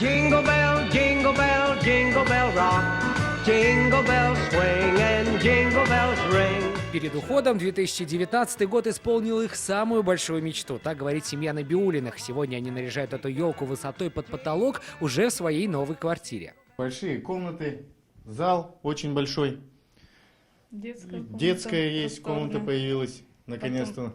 jingle bell rock. Jingle bells swing and jingle bells ring. Перед уходом 2019 год исполнил их самую большую мечту. Так говорит семья Набиуллиных. Сегодня они наряжают эту елку высотой под потолок уже в своей новой квартире. Большие комнаты, зал очень большой. Детская есть, комната появилась, наконец-то.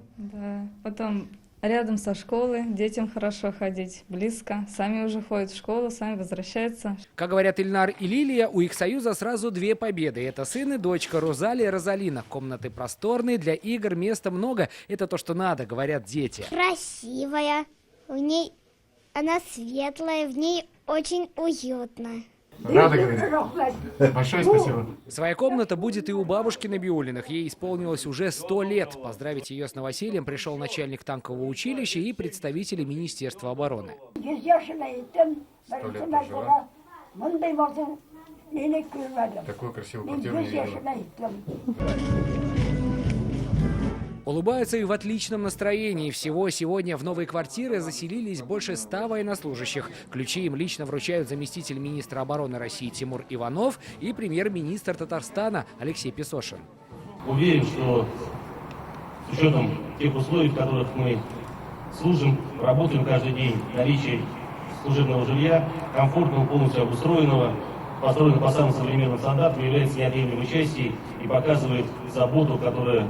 Потом рядом со школой, детям хорошо ходить, близко. Сами уже ходят в школу, сами возвращаются. Как говорят Ильнар и Лилия, у их союза сразу две победы. Это сын и дочка Розалия и Розалина. Комнаты просторные, для игр места много. Это то, что надо, говорят дети. Красивая, в ней она светлая, в ней очень уютно. Рада говорить. Большое спасибо. Своя комната будет и у бабушки Набиуллиных. Ей исполнилось уже 100 лет. Поздравить ее с новосельем пришел начальник танкового училища и представители Министерства обороны. 100 лет прожила. Такую красивую квартиру не видела. Улыбаются и в отличном настроении. Всего сегодня в новые квартиры заселились больше 100 военнослужащих. Ключи им лично вручают заместитель министра обороны России Тимур Иванов и премьер-министр Татарстана Алексей Песошин. Уверен, что с учетом тех условий, в которых мы служим, работаем каждый день, наличие служебного жилья, комфортного, полностью обустроенного, построенного по самым современным стандартам, является неотъемлемой частью и показывает заботу, которая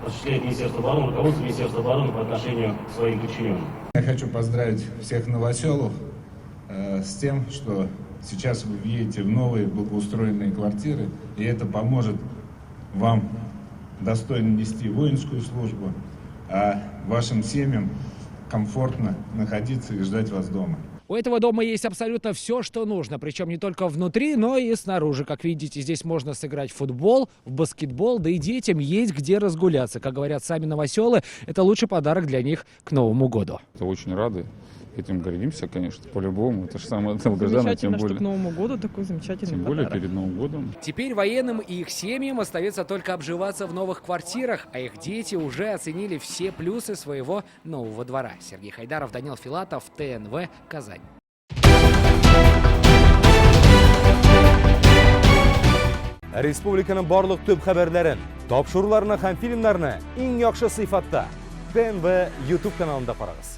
осуществляет Министерство обороны, руководство Министерства обороны по отношению к своим подчиненным. Я хочу поздравить всех новоселов с тем, что сейчас вы въедете в новые благоустроенные квартиры, и это поможет вам достойно нести воинскую службу, а вашим семьям комфортно находиться и ждать вас дома. У этого дома есть абсолютно все, что нужно. Причем не только внутри, но и снаружи. Как видите, здесь можно сыграть в футбол, в баскетбол, да и детям есть где разгуляться. Как говорят сами новоселы, это лучший подарок для них к Новому году. Очень рады. Этим гордимся, конечно, по-любому. Это же самое долгожданное, тем более. Что к Новому году такой замечательный Тем подарок. более перед Новым годом. Теперь военным и их семьям остается только обживаться в новых квартирах, а их дети уже оценили все плюсы своего нового двора. Сергей Хайдаров, Данил Филатов, ТНВ, Казань. Республиканың барлык төп хәбәрләрен, тапшыруларны һәм фильмнарны иң яхшы сыйфатта ТНВ YouTube каналында карагыз.